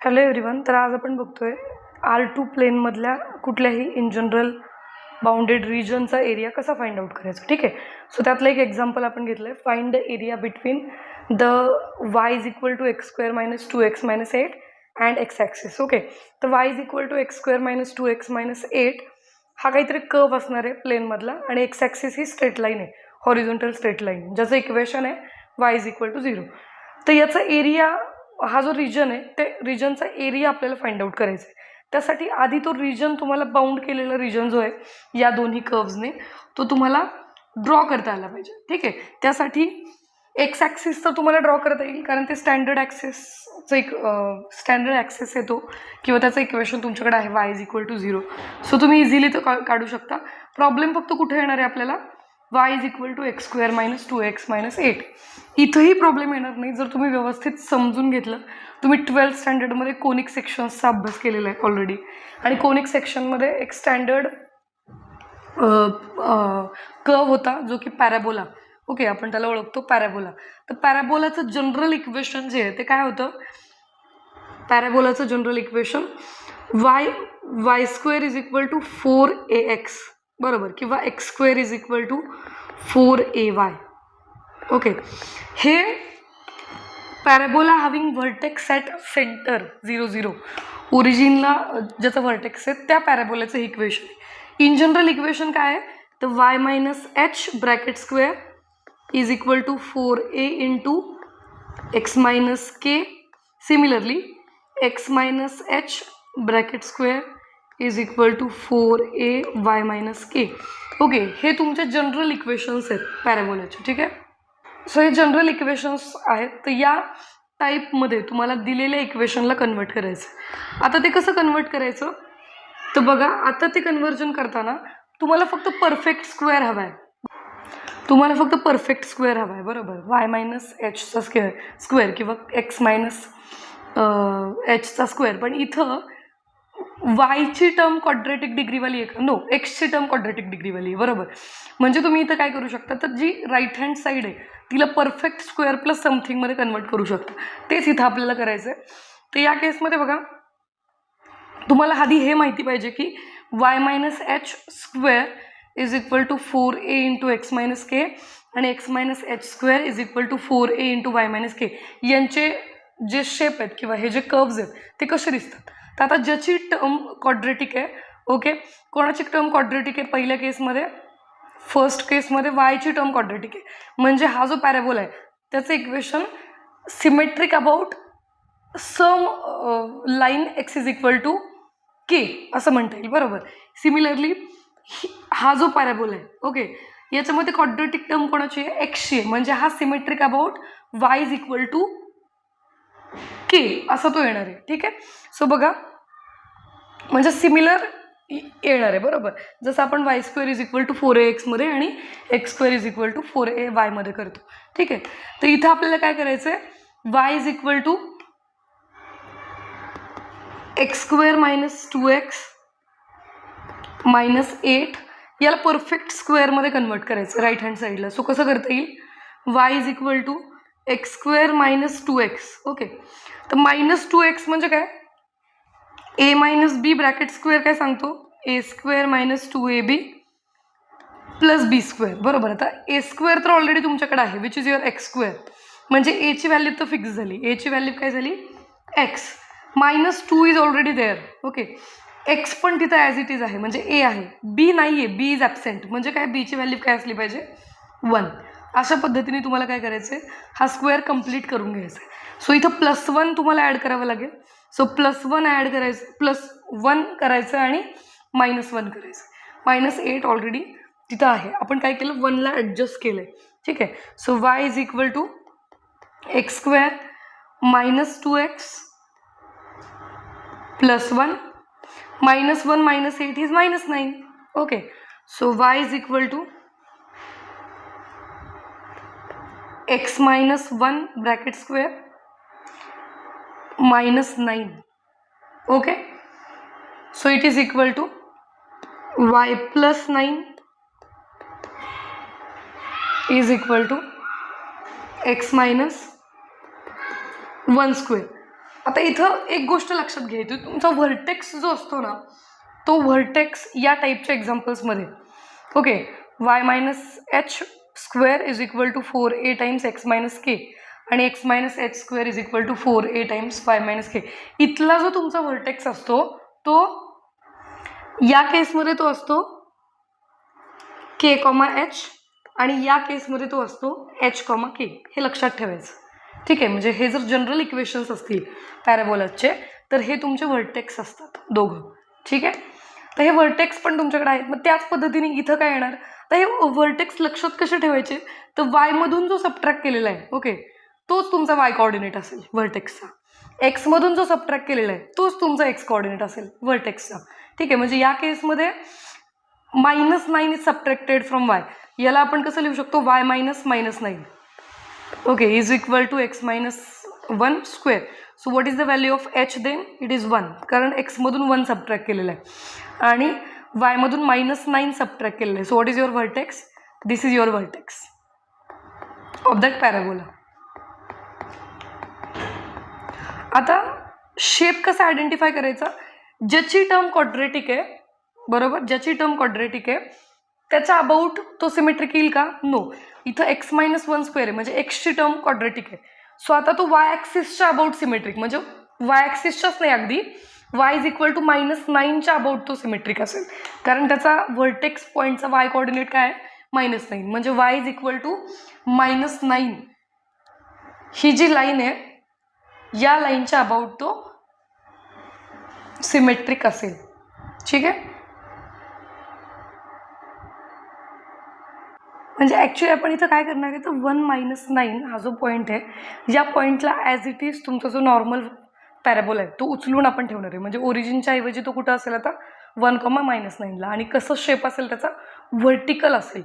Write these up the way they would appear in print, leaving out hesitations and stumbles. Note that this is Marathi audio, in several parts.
Hello everyone. तर आज आपण बघतोय R2 प्लेनमधल्या कुठल्याही इन जनरल बाउंडेड रिजनचा एरिया कसा फाइंड आउट करायचा. ठीक आहे. सो त्यातलं एक एक्झाम्पल आपण घेतलं आहे. Find the area between the y is equal to x² - 2x - 8 and x axis. Okay. तर y is equal to x² - 2x - 8 हा काहीतरी कर्व असणार आहे प्लेनमधला आणि x ॲक्सिस ही स्ट्रेट लाईन आहे, हॉरिझॉन्टल स्ट्रेट लाईन, ज्याचं इक्वेशन आहे y इज इक्वल टू 0. तर याचा एरिया, हा जो रिजन आहे ते रिजनचा एरिया आपल्याला फाइंड आउट करायचा आहे. त्यासाठी आधी तो रिजन, तुम्हाला बाउंड केलेला रिजन जो आहे या दोन्ही कर्व्सने, तो तुम्हाला ड्रॉ करता आला पाहिजे. ठीक आहे. त्यासाठी एक्स ॲक्सिस तर तुम्हाला ड्रॉ करता येईल, कारण ते स्टँडर्ड ॲक्सिसचं एक स्टँडर्ड ॲक्सिस येतो किंवा त्याचं इक्वेशन तुमच्याकडे आहे y is equal to 0. So तुम्ही इझिली तो काढू शकता. प्रॉब्लेम फक्त कुठे येणार आहे आपल्याला, y is equal to x² - 2x - 8. इथंही प्रॉब्लेम येणार नाही जर तुम्ही व्यवस्थित समजून घेतलं. तुम्ही 12th स्टँडर्डमध्ये कोनिक सेक्शन्सचा अभ्यास केलेला आहे ऑलरेडी, आणि कोनिक सेक्शनमध्ये एक स्टँडर्ड कर्व होता जो की पॅराबोला. ओके, आपण त्याला ओळखतो पॅराबोला. तर पॅराबोलाचं जनरल इक्वेशन जे आहे ते काय होतं, पॅराबोलाचं general equation y² is equal to 4ax बरोबर, किंवा x² is equal to 4ay. Okay. हे parabola having vertex at centre 0 0, ओरिजिनला ज्याचं व्हर्टेक्स आहे त्या पॅराबोलाचं इक्वेशन. इन जनरल इक्वेशन काय आहे, तर y - h bracket square is equal to 4a into x - k. Similarly x - h bracket square is equal to 4ay - k. Okay, हे तुमचे जनरल इक्वेशन्स आहेत पॅराबोलाचे. ठीक आहे. सो हे जनरल इक्वेशन्स आहेत. तर या टाईपमध्ये तुम्हाला दिलेल्या इक्वेशनला कन्वर्ट करायचं. आता ते कसं कन्वर्ट करायचं, तर बघा, आता ते कन्व्हर्जन करताना तुम्हाला फक्त परफेक्ट स्क्वेअर हवा आहे. तुम्हाला फक्त परफेक्ट स्क्वेअर हवा आहे बरोबर. y - hचा स्क्वेअर किंवा x - hचा स्क्वेअर. पण इथं वायची टर्म क्वाड्रेटिक डिग्रीवाली आहे का, नो, एक्सची टर्म क्वाड्रेटिक डिग्रीवाली आहे बरोबर. म्हणजे तुम्ही इथं काय करू शकता, तर जी राईट हँड साईड आहे तिला परफेक्ट स्क्वेअर प्लस समथिंगमध्ये कन्वर्ट करू शकता. तेच इथं आपल्याला करायचं आहे. तर या केसमध्ये बघा, तुम्हाला आधी हे माहिती पाहिजे की y - h square is equal to 4a into x - k आणि x - h square is equal to 4a into y - k. यांचे जे शेप आहेत किंवा हे जे कर्व्स आहेत ते कसे दिसतात. तर आता ज्याची टर्म क्वाड्रेटिक आहे, ओके, कोणाची टर्म क्वाड्रेटिक आहे, पहिल्या केसमध्ये, फर्स्ट केसमध्ये वायची टर्म क्वाड्रेटिक आहे, म्हणजे हा जो पॅराबोला आहे त्याचं equation symmetric about some line x is equal to k असं म्हणता येईल बरोबर. सिमिलरली हा जो पॅराबोला आहे, ओके, याच्यामध्ये क्वाड्रेटिक टर्म कोणाची आहे, एक्सची आहे, म्हणजे हा symmetric about y is equal to k असा तो येणार आहे. ठीक आहे. सो बघा, म्हणजे सिमिलर येणार आहे बरोबर, जसं आपण y² is equal to 4ax मध्ये आणि x² is equal to 4ay मध्ये करतो. ठीक आहे. तर इथं आपल्याला काय करायचं आहे, y is equal to x² - 2x - 8 याला परफेक्ट स्क्वेअरमध्ये कन्वर्ट करायचं राईट हँड साईडला. सो कसं करता येईल, y is equal to x² - 2x. Okay. तर -2x म्हणजे काय, a - b ब्रॅकेट स्क्वेअर काय सांगतो, a² - 2ab प्लस b² बरोबर. आता a² तर ऑलरेडी तुमच्याकडे आहे, विच इज युअर x², म्हणजे a ची व्हॅल्यू तर फिक्स झाली. a ची व्हॅल्यू काय झाली, x. -2 is already there. Okay. x पण तिथं ॲज इट इज आहे, म्हणजे a आहे, b नाही आहे, b इज ॲबसेंट, म्हणजे काय, b ची व्हॅल्यू काय असली पाहिजे, 1. अशा पद्धतीने तुम्हाला काय करायचं आहे, हा स्क्वेअर कंप्लीट करून घ्यायचा आहे. सो इथं +1 तुम्हाला ॲड करावं लागेल. सो +1 ॲड करायचं, +1 करायचं आणि -1 करायचं. -8 ऑलरेडी तिथं आहे, आपण काय केलं, 1ला ॲडजस्ट केलं आहे. ठीक आहे. So y is equal to x² - 2x plus 1, -1 - 8 is -9. Okay. So y is equal to x - 1 bracket square -9. Okay. So it is equal to y plus 9 is equal to x - 1 square. आता इथं एक गोष्ट लक्षात घ्यायची, तुमचा व्हर्टेक्स जो असतो ना, तो व्हर्टेक्स या टाईपच्या एक्झाम्पल्समध्ये, okay, y minus h square is equal to 4a times x minus k आणि x minus h square is equal to 4a times y minus k, इथला जो तुमचा व्हर्टेक्स असतो तो या केसमध्ये तो असतो के कॉमा एच आणि या केसमध्ये तो असतो एच कॉमा के. हे लक्षात ठेवायचं, ठीक आहे. म्हणजे हे जर जनरल इक्वेशन्स असतील पॅराबोलाचे तर हे तुमचे व्हर्टेक्स असतात दोघं, ठीक आहे. तर हे व्हर्टेक्स पण तुमच्याकडे आहेत. मग त्याच पद्धतीने इथं काय येणार, तर हे व्हर्टेक्स लक्षात कसे ठेवायचे, तर वायमधून जो सबट्रॅक्ट केलेला आहे, ओके, तोच तुमचा वाय कोऑर्डिनेट असेल व्हर्टेक्सचा. एक्समधून जो सबट्रॅक्ट केलेला आहे तोच तुमचा एक्स कोऑर्डिनेट असेल व्हर्टेक्सचा, ठीक आहे. म्हणजे या केसमध्ये -9 इज सबट्रॅक्टेड फ्रॉम वाय, याला आपण कसं लिहू शकतो, y minus -9, okay, is equal to x minus 1 square. So what is the value of h then, it is 1, कारण एक्समधून 1 सबट्रॅक्ट केलेलं आहे आणि वायमधून -9 सबट्रॅक्ट केलेलं आहे. So what is your vertex, this is your vertex of that parabola. आता शेप कसा आयडेंटिफाय करायचा, ज्याची टर्म क्वाड्रेटिक आहे, बरोबर, ज्याची टर्म क्वाड्रेटिक आहे त्याच्या अबाउट तो सिमेट्रिक येईल का, नो. इथं एक्स मायनस 1 स्क्वेअर आहे म्हणजे एक्सची टर्म क्वाड्रेटिक आहे. सो आता तो वाय ॲक्सिसच्या अबाउट सिमेट्रिक, म्हणजे वाय ॲक्सिसच्याच नाही, अगदी वाय इज इक्वल टू -9च्या अबाउट तो सिमेट्रिक असेल, कारण त्याचा व्हर्टेक्स पॉईंटचा वाय कोऑर्डिनेट काय आहे, -9, म्हणजे वाय इज इक्वल टू -9. ही जी लाईन आहे या लाईनच्या अबाउट तो सिमेट्रिक असेल, ठीक आहे. म्हणजे ॲक्च्युली आपण इथं काय करणार आहे, तर 1 - 9 हा जो पॉईंट आहे या पॉईंटला ॲज इट इज तुमचा जो नॉर्मल पॅराबोला आहे तो उचलून आपण ठेवणार आहे. म्हणजे ओरिजिनच्या ऐवजी तो कुठं असेल आता 1, -9ला, आणि कसं शेप असेल त्याचा, व्हर्टिकल असेल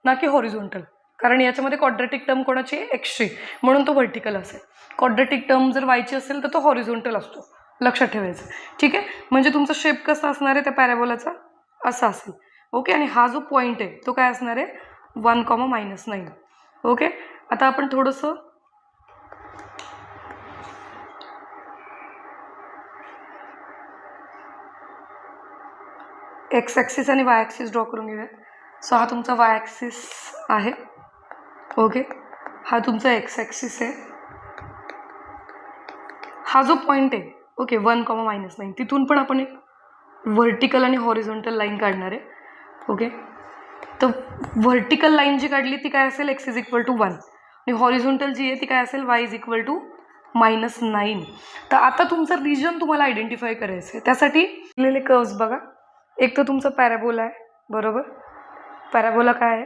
ना की हॉरिझॉन्टल, कारण याच्यामध्ये क्वाड्रेटिक टर्म कोणाची आहे, एक्सची, म्हणून तो व्हर्टिकल असेल. क्वाड्रेटिक टर्म जर वायची असेल तर तो हॉरिझॉन्टल असतो, लक्षात ठेवायचं, ठीक आहे. म्हणजे तुमचा शेप कसा असणार आहे त्या पॅराबोलाचा, असा असेल, ओके. आणि हा जो पॉईंट आहे तो काय असणार आहे, 1, -9, ओके. आता आपण थोडंसं एक्स ॲक्सिस आणि वाय ॲक्सिस ड्रॉ करून घेऊया. सो हा तुमचा वाय ॲक्सिस आहे, ओके, हा तुमचा एक्स ॲक्सिस आहे. हा जो पॉईंट आहे, ओके, 1, -9, तिथून पण आपण एक व्हर्टिकल आणि हॉरिझॉन्टल लाईन काढणार आहे, ओके. तर व्हर्टिकल लाईन जी काढली ती काय असेल, एक्स इज इक्वल टू 1, आणि हॉरिझॉन्टल जी आहे ती काय असेल, वाय इज इक्वल टू -9. तर आता तुमचं रिजन तुम्हाला आयडेंटिफाय करायचं आहे. त्यासाठी दिलेले कर्व्स बघा, एक तर तुमचा पॅराबोला आहे, बरोबर. पॅराबोला काय आहे,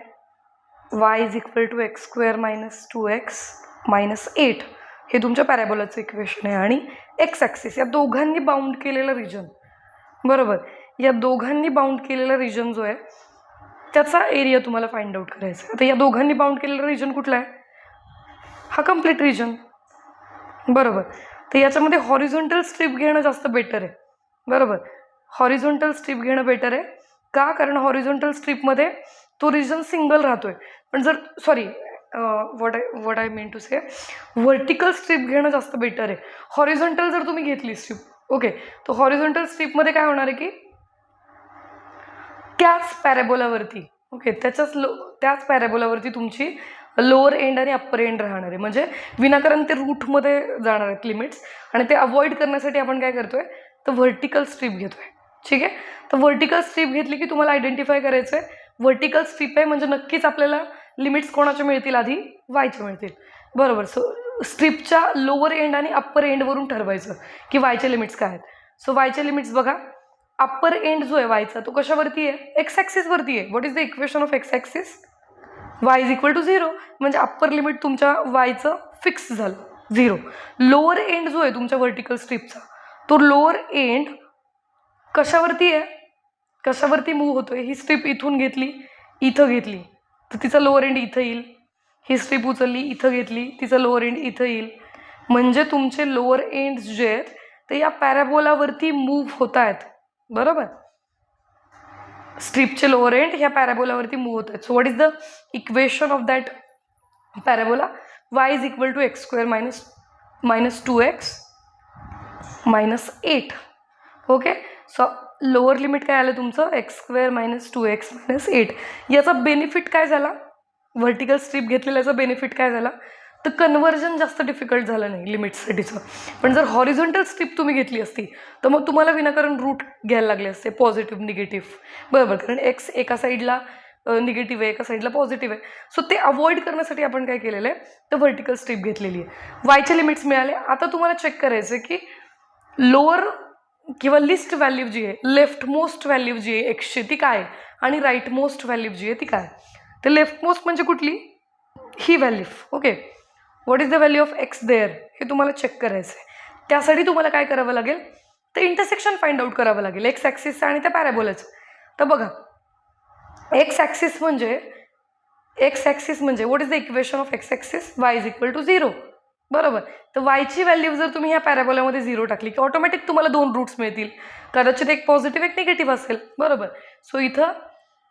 y is equal to x square minus 2x minus 8, हे तुमच्या पॅराबोलाचं इक्वेशन आहे. आणि एक्स ॲक्सिस या दोघांनी बाउंड केलेलं रिजन, बरोबर, या दोघांनी बाउंड केलेला रिजन जो आहे त्याचा एरिया तुम्हाला फाइंड आउट करायचा आहे. आता या दोघांनी बाउंड केलेला रिजन कुठला आहे, हा कम्प्लीट रिजन, बरोबर. तर याच्यामध्ये हॉरिझॉन्टल स्ट्रीप घेणं जास्त बेटर आहे, बरोबर. हॉरिझॉन्टल स्ट्रीप घेणं बेटर आहे का, कारण हॉरिझॉन्टल स्ट्रीपमध्ये तो रिजन सिंगल राहतोय. पण जर sorry what I mean to say, vertical strip घेणं जास्त बेटर आहे. हॉरिझॉन्टल जर तुम्ही घेतली स्ट्रीप, ओके, तर हॉरिझॉन्टल स्ट्रीपमध्ये काय होणार आहे की त्याच पॅराबोलावरती, ओके, त्याच पॅराबोलावरती तुमची लोअर एंड आणि अप्पर एंड राहणार आहे. म्हणजे विनाकारण ते रूटमध्ये जाणार आहेत लिमिट्स, आणि ते अवॉइड करण्यासाठी आपण काय करतोय, तर व्हर्टिकल स्ट्रीप घेतोय, ठीक आहे. तर व्हर्टिकल स्ट्रीप घेतली की तुम्हाला आयडेंटिफाय करायचं आहे व्हर्टिकल स्ट्रीप आहे म्हणजे नक्कीच आपल्याला लिमिट्स कोणाचे मिळतील, आधी वायचे मिळतील, बरोबर. सो स्ट्रीपच्या लोअर एंड आणि अप्पर एंडवरून ठरवायचं की वायचे लिमिट्स काय आहेत. सो वायचे लिमिट्स बघा, अप्पर एंड जो आहे वायचा तो कशावरती आहे, एक्स ॲक्सिसवरती आहे. What is the equation of x axis, y is equal to 0, म्हणजे अप्पर लिमिट तुमच्या वायचं फिक्स झालं 0. लोअर एंड जो आहे तुमच्या व्हर्टिकल स्ट्रीपचा, तो लोअर एंड कशावरती आहे, कशावरती मूव्ह होतोय, ही स्ट्रीप इथून घेतली इथं घेतली तर तिचा लोअर एंड इथं येईल, ही स्ट्रीप उचलली इथं घेतली तिचा लोअर एंड इथं येईल. म्हणजे तुमचे लोअर एंड्स जे आहेत ते या पॅराबोलावरती मूव्ह होत आहेत, बरोबर. स्ट्रीपचे लोअर एंड ह्या पॅराबोलावरती मूव्ह होत आहेत. So what is the equation of that parabola, y is equal to x square minus 2x -8. Okay, so lower limit काय आलं तुमचं x² - 2x - 8. याचा बेनिफिट काय झाला, व्हर्टिकल स्ट्रीप घेतलेल्याचा बेनिफिट काय झाला, तर कन्व्हर्जन जास्त डिफिकल्ट झालं नाही लिमिट्ससाठीचं. पण जर हॉरिझॉन्टल स्ट्रीप तुम्ही घेतली असती तर मग तुम्हाला विनाकारण रूट घ्यायला लागले असते, पॉझिटिव्ह निगेटिव्ह, बरोबर, कारण एक्स एका साईडला निगेटिव्ह आहे, एका साईडला पॉझिटिव्ह आहे. सो ते अवॉइड करण्यासाठी आपण काय केलेलं आहे, तर व्हर्टिकल स्ट्रीप घेतलेली आहे. वायचे लिमिट्स मिळाले. आता तुम्हाला चेक करायचं आहे की लोअर किंवा लिस्ट व्हॅल्यू जी आहे, लेफ्ट मोस्ट व्हॅल्यू जी आहे एक्सची ती काय आणि राईट मोस्ट व्हॅल्यू जी आहे ती काय. तर लेफ्ट मोस्ट म्हणजे कुठली, ही value. Okay, what is the value of X there हे तुम्हाला चेक करायचं आहे. त्यासाठी तुम्हाला काय करावं लागेल, तर इंटरसेक्शन फाइंड आउट करावं लागेल एक्स ॲक्सिसचं आणि त्या पॅराबोलाचं. तर बघा, एक्स ॲक्सिस म्हणजे what is the equation of x axis, y = 0, बरोबर. तर वायची व्हॅल्यू जर तुम्ही ह्या पॅराबोलामध्ये 0 टाकली की ऑटोमॅटिक तुम्हाला 2 रूट्स मिळतील, कदाचित एक पॉझिटिव्ह एक निगेटिव्ह असेल, बरोबर. सो इथं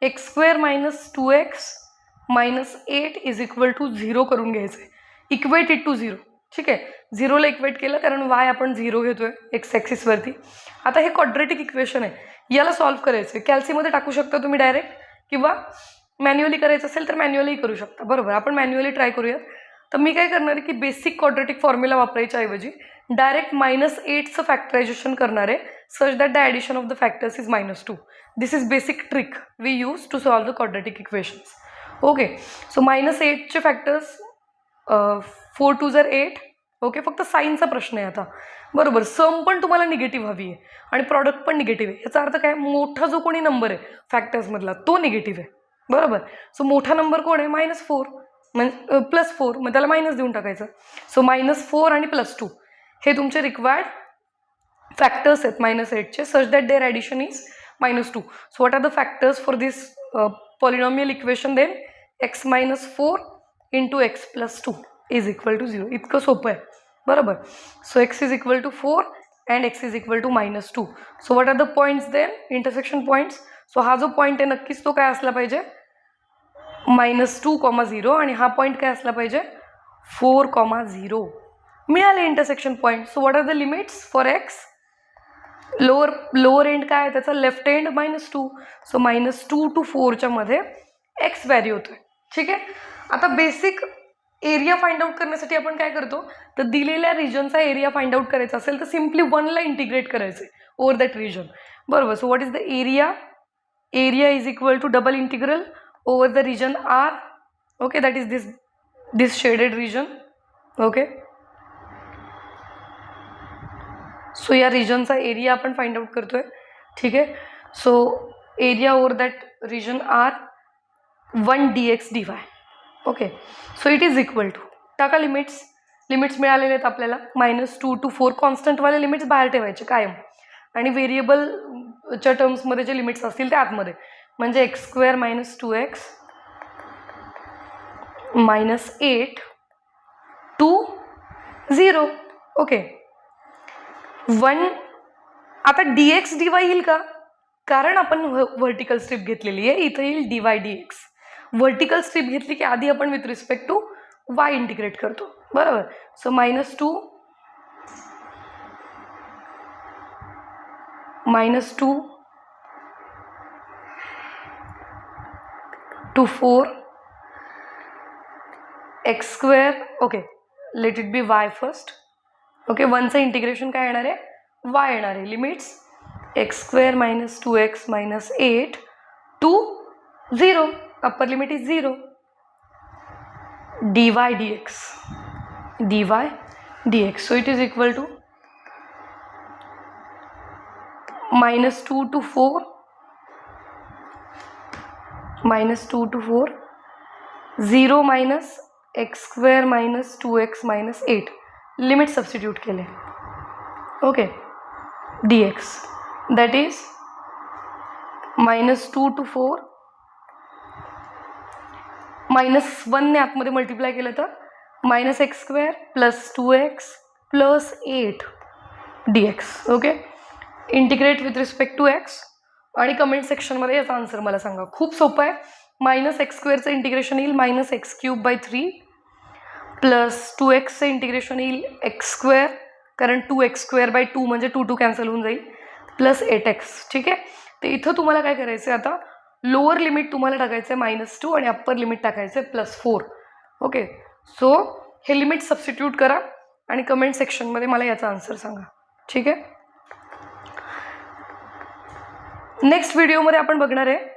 x² - 2x - 8 = 0 करून घ्यायचं आहे, इक्वेट इट टू 0. ठीक आहे, 0ला इक्वेट केलं कारण y आपण 0 घेतोय एक्स ॲक्सिसवरती. आता हे क्वाड्रेटिक इक्वेशन आहे, याला सॉल्व्ह करायचं आहे. कॅल्सीमध्ये टाकू शकता तुम्ही डायरेक्ट, किंवा मॅन्युअली करायचं असेल तर मॅन्युअली करू शकता, बरोबर. आपण मॅन्युअली ट्राय करूयात. तर मी काय करणार आहे की बेसिक क्वाड्रेटिक फॉर्म्युला वापरायच्या ऐवजी डायरेक्ट -8चं फॅक्टरायझेशन करणार आहे, such that the addition of the factors is -2. This is basic trick we use to solve the quadratic equations. Okay, so -8चे फॅक्टर्स 4 × 2 = 8. ओके, फक्त साईनचा प्रश्न आहे आता, बरोबर. सम पण तुम्हाला निगेटिव्ह हवी आहे आणि प्रॉडक्ट पण निगेटिव्ह आहे. याचा अर्थ काय, मोठा जो कोणी नंबर आहे फॅक्टर्समधला तो निगेटिव्ह आहे, बरोबर. सो मोठा नंबर कोण आहे, -4 म्हणजे +4, मग त्याला मायनस देऊन टाकायचं. सो -4 आणि +2 हे तुमचे रिक्वायर्ड फॅक्टर्स आहेत -8चे, such that there addition is -2. So what are the factors for this polynomial equation then, x - 4 × x + 2 = 0. इतकं सोपं आहे, बरोबर. So x = 4 and x = -2. So what are the points then, intersection points. So हा जो पॉईंट आहे नक्कीच तो काय असला पाहिजे, -2, 0, आणि हा पॉईंट काय असला पाहिजे, 4, 0. मिळाले intersection point. So what are the limits for x, lower end काय आहे त्याचा, लेफ्ट एंड -2. सो -2 to 4च्या मध्ये एक्स व्हॅरी होतोय. ठीक आहे, आता बेसिक एरिया फाइंड आउट करण्यासाठी आपण काय करतो, तर दिलेल्या रिजनचा एरिया फाइंड आउट करायचा असेल तर सिम्पली 1ला इंटिग्रेट करायचं आहे ओव्हर दॅट रिजन, बरोबर. So what is the area, = double integral over the region R. Okay, that is this shaded region. Okay, so या रिजनचा एरिया आपण फाइंड आउट करतोय. ठीक आहे, so area over that region R 1 dx dy. Okay, so it is equal to, टाका लिमिट्स मिळालेले आहेत आपल्याला, -2 to 4 कॉन्स्टंटवाले लिमिट्स बाहेर ठेवायचे कायम, आणि व्हेरिएबलच्या टर्म्समध्ये जे लिमिट्स असतील ते आतमध्ये, म्हणजे x² - 2x - 8 to 0. ओके, 1. आता dx dy येईल का, कारण आपण व्हर्टिकल स्ट्रीप घेतलेली आहे, इथं येईल dy dx. व्हर्टिकल स्ट्रीप घेतली की आधी आपण with respect to y integrate करतो, बरोबर. So -2 to 4 x². Okay, let it be y first. Okay, 1चं इंटिग्रेशन काय येणार आहे, y येणार आहे. Limits x² - 2x - 8 to 0, upper limit is 0. dy dx. So it is equal to -2 to 4 0 - x² - 2x - 8 limit substitute केले. Okay, dx that is -2 to 4 -1ने आतमध्ये मल्टिप्लाय केलं तर -x² + 2x + 8 dx. Okay, integrate with respect to x, आणि कमेंट सेक्शनमध्ये याचा आन्सर मला सांगा. खूप सोपं आहे. -x² इंटिग्रेशन येईल -x³ / 3 + 2x इंटिग्रेशन येईल x² कारण 2x² म्हणजे 2 कॅन्सल होऊन जाईल, प्लस 8x. ठीक आहे. तर इथं तुम्हाला काय करायचं आहे, आता लोअर लिमिट तुम्हाला टाकायचं आहे -2 आणि अप्पर लिमिट टाकायचं आहे +4. ओके. सो हे लिमिट सबस्टिट्यूट करा आणि कमेंट सेक्शनमध्ये मला याचा आन्सर सांगा. ठीक आहे. नेक्स्ट व्हिडिओमध्ये आपण बघणार आहे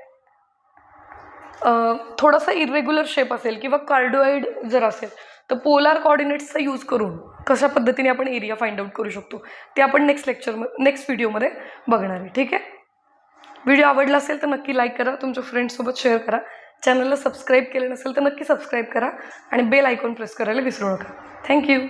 थोडासा इरेग्युलर शेप असेल किंवा कार्डोइड जर असेल तर पोलार कोऑर्डिनेट्सचा यूज करून कशा पद्धतीने आपण एरिया फाइंड आउट करू शकतो ते आपण नेक्स्ट व्हिडिओमध्ये बघणार आहे. ठीक आहे. व्हिडिओ आवडला असेल तर नक्की लाईक करा, तुमच्या फ्रेंड्ससोबत शेअर करा, चॅनलला सबस्क्राईब केलं नसेल तर नक्की सबस्क्राईब करा आणि बेल आयकॉन प्रेस करायला विसरू नका. थँक्यू.